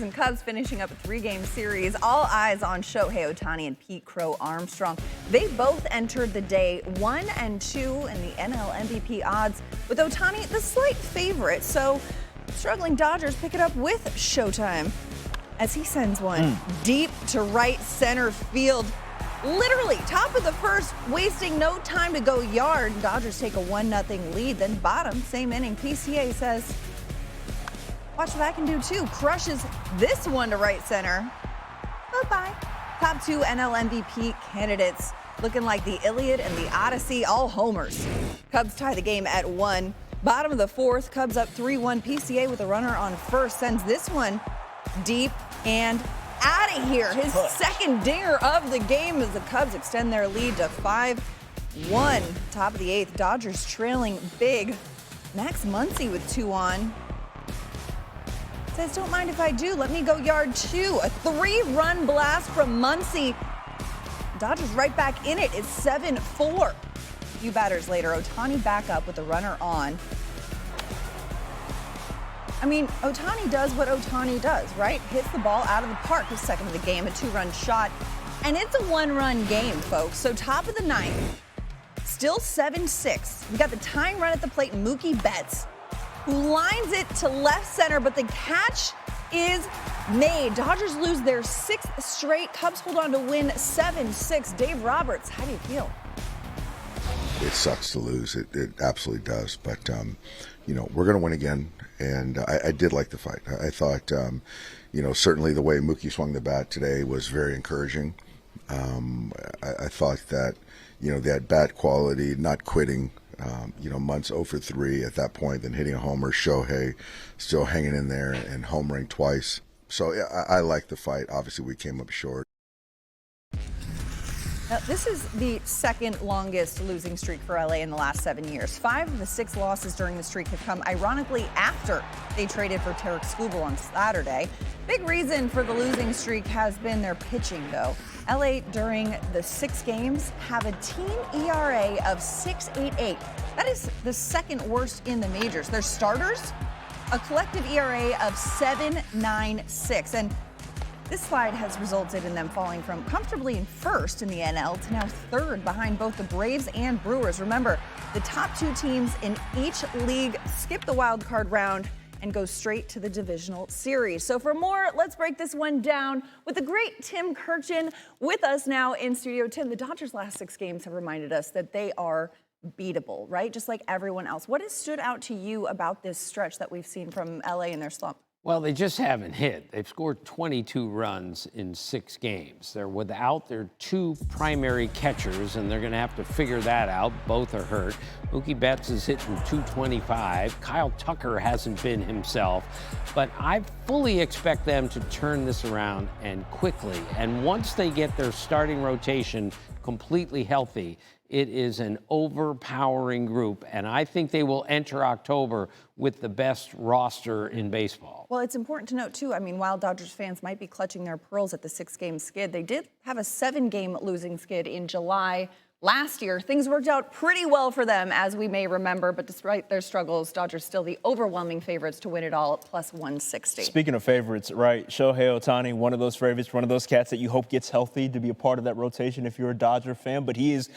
Braves and Cubs finishing up a 3-game series. All eyes on Shohei Ohtani and Pete Crow Armstrong. They both entered the day 1-2 in the NL MVP odds, with Ohtani the slight favorite. So struggling Dodgers pick it up with Showtime as he sends one deep to right center field. Literally top of the first, wasting no time to go yard. Dodgers take a 1-0 lead. Then bottom, same inning, PCA says, watch what I can do too. Crushes this one to right center. Bye-bye. Top 2 NL MVP candidates looking like the Iliad and the Odyssey, all homers. Cubs tie the game at 1. Bottom of the 4th, Cubs up 3-1. PCA with a runner on first sends this one deep and out of here. His second dinger of the game as the Cubs extend their lead to 5-1. Top of the 8th, Dodgers trailing big. Max Muncy with 2 on. Says, don't mind if I do. Let me go yard 2. A 3-run blast from Muncy. Dodgers right back in it. It's 7-4. A few batters later, Ohtani back up with a runner on. I mean, Ohtani does what Ohtani does, right? Hits the ball out of the park. His second of the game, a 2-run shot. And it's a 1-run game, folks. So top of the 9th, still 7-6. We got the tying run at the plate, Mookie Betts, who lines it to left center, but the catch is made. Dodgers lose their 6th straight. Cubs hold on to win 7-6. Dave Roberts, how do you feel? It sucks to lose. It absolutely does. But, we're going to win again. And I did like the fight. I thought, certainly the way Mookie swung the bat today was very encouraging. I thought that, that bat quality, not quitting, Muntz 0 for 3 at that point, then hitting a homer. Shohei still hanging in there and homering twice. So yeah, I like the fight. Obviously, we came up short. Now, this is the second longest losing streak for LA in the last 7 years. 5 of the 6 losses during the streak have come, ironically, after they traded for Tarek Skubal on Saturday. Big reason for the losing streak has been their pitching, though. LA, during the 6 games, have a team ERA of 6.88. That is the second worst in the majors. Their starters, a collective ERA of 7.96. And this slide has resulted in them falling from comfortably in first in the NL to now third behind both the Braves and Brewers. Remember, the top 2 teams in each league skip the wild card round and go straight to the divisional series. So for more, let's break this one down with the great Tim Kurkjian with us now in studio. Tim, the Dodgers' last 6 games have reminded us that they are beatable, right? Just like everyone else. What has stood out to you about this stretch that we've seen from LA in their slump? Well, they just haven't hit. They've scored 22 runs in 6 games. They're without their 2 primary catchers, and they're going to have to figure that out. Both are hurt. Mookie Betts is hitting .225. Kyle Tucker hasn't been himself. But I fully expect them to turn this around and quickly. And once they get their starting rotation completely healthy, it is an overpowering group, and I think they will enter October with the best roster in baseball. Well, it's important to note, too, I mean, while Dodgers fans might be clutching their pearls at the 6-game skid, they did have a 7-game losing skid in July last year. Things worked out pretty well for them, as we may remember, but despite their struggles, Dodgers still the overwhelming favorites to win it all at plus 160. Speaking of favorites, right, Shohei Ohtani, one of those favorites, one of those cats that you hope gets healthy to be a part of that rotation if you're a Dodger fan, but he is,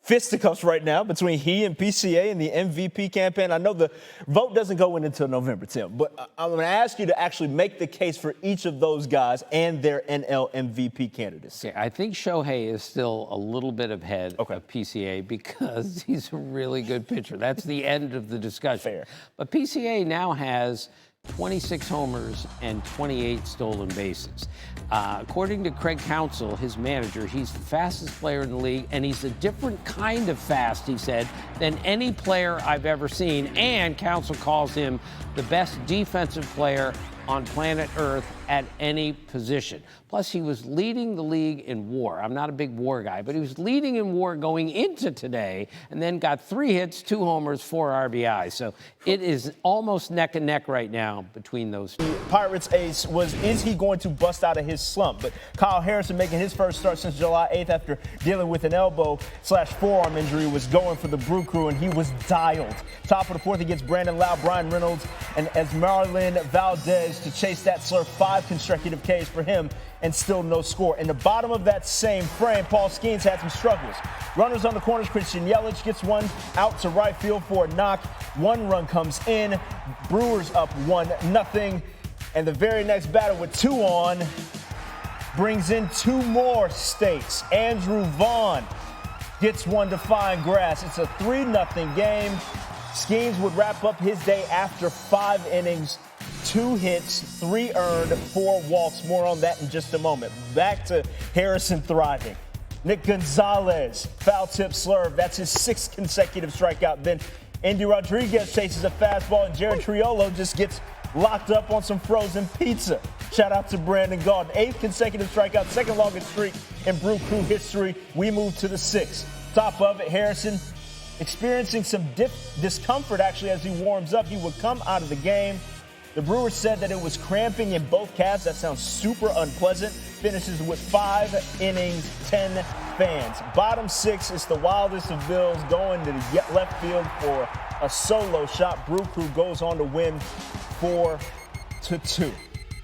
fisticuffs right now between he and PCA in the MVP campaign. I know the vote doesn't go in until November, Tim, but I'm going to ask you to actually make the case for each of those guys and their NL MVP candidates. Okay, I think Shohei is still a little bit ahead of PCA because he's a really good pitcher. That's the end of the discussion. Fair. But PCA now has 26 homers and 28 stolen bases. According to Craig Counsell, his manager, he's the fastest player in the league, and he's a different kind of fast, he said, than any player I've ever seen. And Counsell calls him the best defensive player on planet Earth at any position. Plus, he was leading the league in WAR. I'm not a big WAR guy, but he was leading in WAR going into today, and then got 3 hits, 2 homers, 4 RBIs. So it is almost neck and neck right now between those two. Pirates ace is he going to bust out of his slump? But Kyle Harrison, making his first start since July 8th after dealing with an elbow/forearm injury, was going for the Brew Crew, and he was dialed. Top of the 4th, he gets Brandon Lau, Brian Reynolds, and Madelyn Valdez to chase that slurve, 5 consecutive Ks for him, and still no score. In the bottom of that same frame, Paul Skenes had some struggles. Runners on the corners, Kurkjian gets one out to right field for a knock. 1 run comes in. Brewers up 1-0. And the very next batter with 2 on brings in 2 more States. Andrew Vaughn gets one to find grass. It's a 3-0 game. Skenes would wrap up his day after 5 innings, 2 hits, 3 earned, 4 walks. More on that in just a moment. Back to Harrison thriving. Nick Gonzalez, foul tip slurve. That's his 6th consecutive strikeout. Then Andy Rodriguez chases a fastball, and Jared Triolo just gets locked up on some frozen pizza. Shout out to Brandon Gaudin. 8th consecutive strikeout, 2nd longest streak in Brew Crew history. We move to the 6th. Top of it, Harrison experiencing some discomfort actually as he warms up. He would come out of the game. The Brewers said that it was cramping in both calves. That sounds super unpleasant. Finishes with 5 innings, 10 fans. Bottom 6 is the wildest of bills, going to the left field for a solo shot. Brew Crew goes on to win 4-2.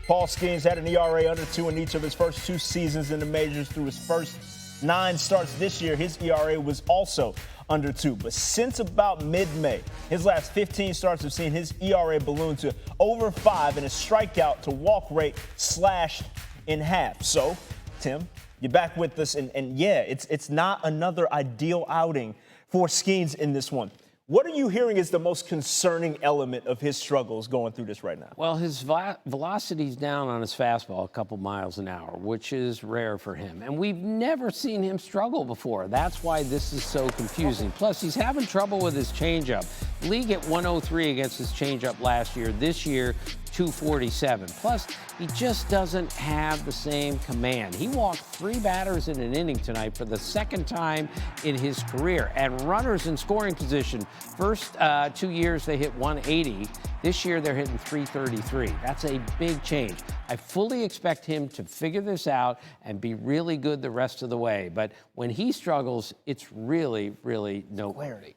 Paul Skenes had an ERA under 2 in each of his first 2 seasons in the majors. Through his first 9 starts this year, his ERA was also under 2. But since about mid-May, his last 15 starts have seen his ERA balloon to over 5 and his strikeout to walk rate slashed in half. So, Tim, you're back with us, and yeah, it's not another ideal outing for Skenes in this one. What are you hearing is the most concerning element of his struggles going through this right now? Well, his velocity's down on his fastball a couple miles an hour, which is rare for him. And we've never seen him struggle before. That's why this is so confusing. Plus, he's having trouble with his changeup. League at 103 against his changeup last year. This year, 247. Plus, he just doesn't have the same command. He walked 3 batters in an inning tonight for the 2nd time in his career. And runners in scoring position, first 2 years they hit 180. This year they're hitting 333. That's a big change. I fully expect him to figure this out and be really good the rest of the way. But when he struggles, it's really, really noteworthy.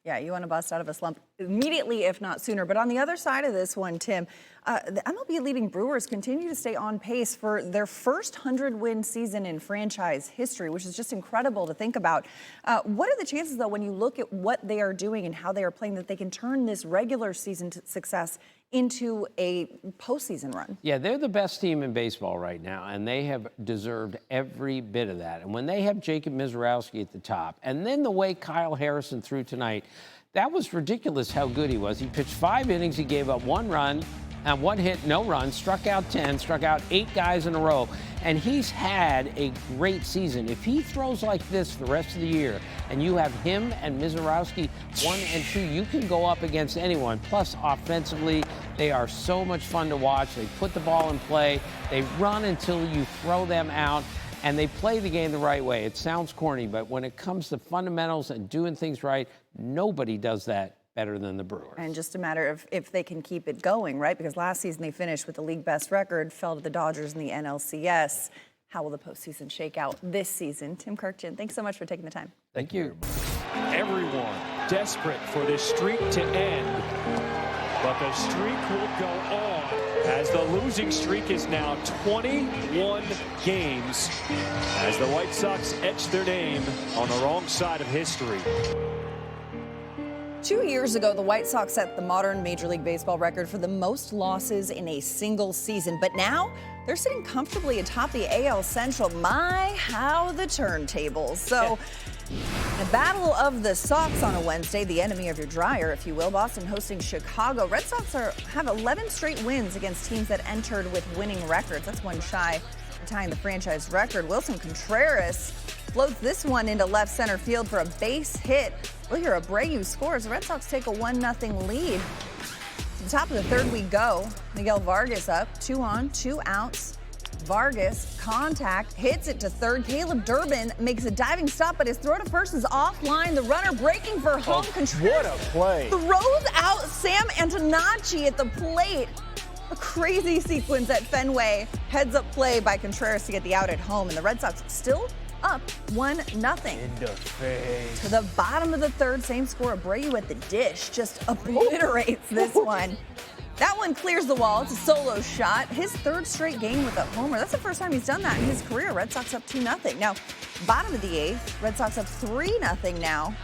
Yeah, you want to bust out of a slump immediately, if not sooner. But on the other side of this one, Tim, the MLB leading Brewers continue to stay on pace for their first 100-win season in franchise history, which is just incredible to think about. What are the chances, though, when you look at what they are doing and how they are playing, that they can turn this regular season success into a postseason run? Yeah, they're the best team in baseball right now, and they have deserved every bit of that. And when they have Jacob Mizorowski at the top, and then the way Kyle Harrison threw tonight, that was ridiculous how good he was. He pitched 5 innings, he gave up 1 run, and 1 hit, no runs, struck out 10, struck out 8 guys in a row, and he's had a great season. If he throws like this for the rest of the year, and you have him and Mizorowski 1 and 2, you can go up against anyone. Plus, offensively, they are so much fun to watch. They put the ball in play, they run until you throw them out, and they play the game the right way. It sounds corny, but when it comes to fundamentals and doing things right, nobody does that better than the Brewers. And just a matter of if they can keep it going, right? Because last season they finished with the league best record, fell to the Dodgers in the NLCS. How will the postseason shake out this season? Tim Kurkjian, thanks so much for taking the time. Thank you. Everyone desperate for this streak to end, but the streak will go on as the losing streak is now 21 games as the White Sox etch their name on the wrong side of history. 2 years ago, the White Sox set the modern Major League Baseball record for the most losses in a single season. But now they're sitting comfortably atop the AL Central. My, how the turntables. So the Battle of the Sox on a Wednesday, the enemy of your dryer, if you will. Boston hosting Chicago. Red Sox have 11 straight wins against teams that entered with winning records. That's 1 shy of tying the franchise record. Wilson Contreras floats this one into left center field for a base hit. We'll hear Abreu scores. The Red Sox take a 1-0 lead. To the top of the 3rd we go. Miguel Vargas up, 2 on, 2 outs. Vargas, contact, hits it to 3rd. Caleb Durbin makes a diving stop, but his throw to first is offline. The runner breaking for home. Contreras what a play. Throws out Sam Antonacci at the plate. A crazy sequence at Fenway. Heads up play by Contreras to get the out at home, and the Red Sox still up 1-0. In the face. To the bottom of the 3rd, same score. Abreu at the dish just obliterates this one. That one clears the wall. It's a solo shot. His third straight game with a homer. That's the first time he's done that in his career. Red Sox up 2-0. Now, bottom of the 8th, Red Sox up 3-0 now.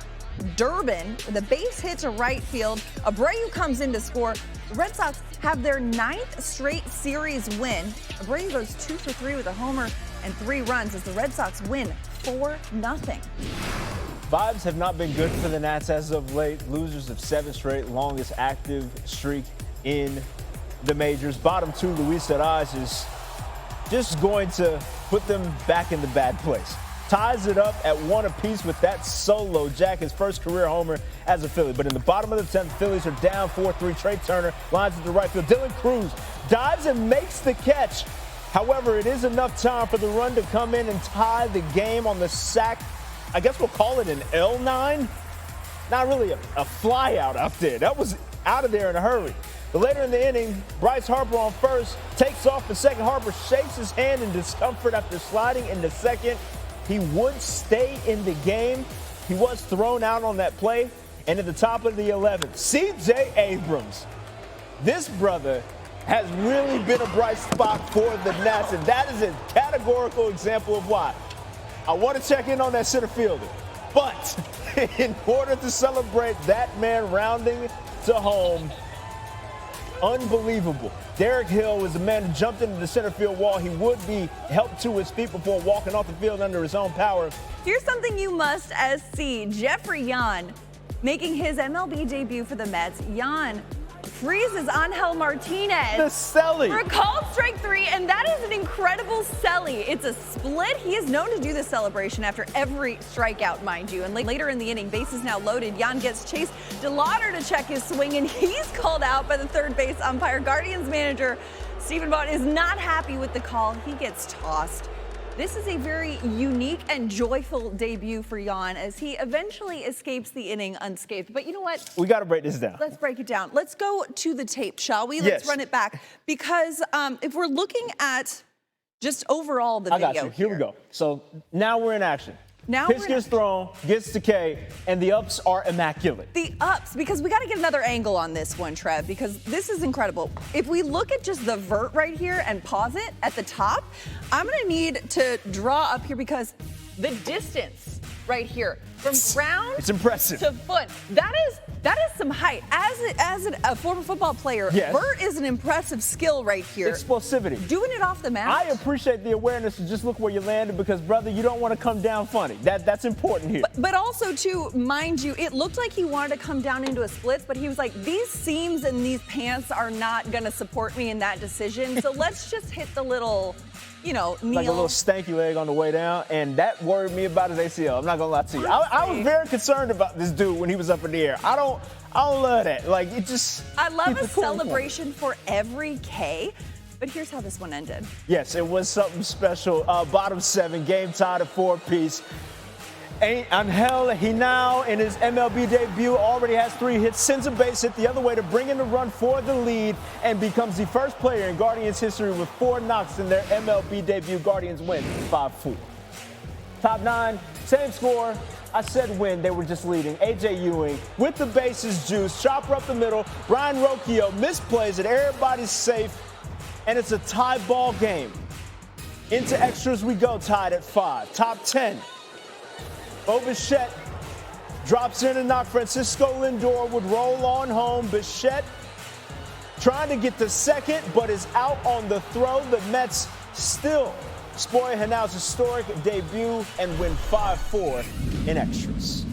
Durbin with a base hit to right field. Abreu comes in to score. The Red Sox have their 9th straight series win. Abreu goes 2 for 3 with a homer and 3 runs as the Red Sox win 4-0. Vibes have not been good for the Nats as of late. Losers of 7 straight, longest active streak in the majors. Bottom 2, Luis Arraez is just going to put them back in the bad place. Ties it up at 1 apiece with that solo jack, his first career homer as a Philly. But in the bottom of the 10th, Phillies are down 4-3. Trey Turner lines it to right field. Dylan Cruz dives and makes the catch. However, it is enough time for the run to come in and tie the game on the sack. I guess we'll call it an L9. Not really a fly out there. That was out of there in a hurry. But later in the inning, Bryce Harper on first takes off for second. Harper shakes his hand in discomfort after sliding into second. He would stay in the game. He was thrown out on that play. And at the top of the 11th, C.J. Abrams. This brother has really been a bright spot for the Nats, and that is a categorical example of why. I want to check in on that center fielder. But in order to celebrate that man rounding to home, unbelievable. Derek Hill was the man who jumped into the center field wall. He would be helped to his feet before walking off the field under his own power. Here's something you must see. Jefry Yan making his MLB debut for the Mets. Yan freezes Angel Martinez. The celly. For a called strike 3, and that is an incredible celly. It's a split. He is known to do this celebration after every strikeout, mind you. And later in the inning, bases now loaded. Yan gets chased. DeLauder to check his swing, and he's called out by the third base umpire. Guardians manager Stephen Vaughn is not happy with the call. He gets tossed. This is a very unique and joyful debut for Yan as he eventually escapes the inning unscathed. But you know what? We got to break this down. Let's break it down. Let's go to the tape, shall we? Let's run it back. Because if we're looking at just overall the video, I got you. Here we go. So now we're in action. Pitch gets thrown, gets to K, and the ups are immaculate. The ups, because we got to get another angle on this one, Trev, because this is incredible. If we look at just the vert right here and pause it at the top, I'm going to need to draw up here because the distance right here from ground it's impressive to foot, that is some height. As a former football player, yes. vert is an impressive skill right here. Explosivity. Doing it off the mat. I appreciate the awareness to just look where you landed because, brother, you don't want to come down funny. That's important here. But also, too, mind you, it looked like he wanted to come down into a splits, but he was like, these seams and these pants are not going to support me in that decision. So let's just hit the little, kneel. Like a little stanky leg on the way down, and that worried me about his ACL. I'm not going to lie to you. I was very concerned about this dude when he was up in the air. I don't love that. Like, it just... I love a celebration for every K, but here's how this one ended. Yes, it was something special. Bottom 7, game tied at 4 apiece. Angel, he now, in his MLB debut, already has 3 hits, sends a base hit the other way to bring in the run for the lead, and becomes the first player in Guardians history with 4 knocks in their MLB debut. Guardians win 5-4. Top 9, same score. I said win, they were just leading. A.J. Ewing with the bases juice, chopper up the middle. Brian Rocchio misplays it, everybody's safe, and it's a tie ball game. Into extras we go, tied at 5. Top 10. Bo Bichette drops in a knock. Francisco Lindor would roll on home. Bichette trying to get to second, but is out on the throw. The Mets still spoil Hanau's historic debut and win 5-4 in extras.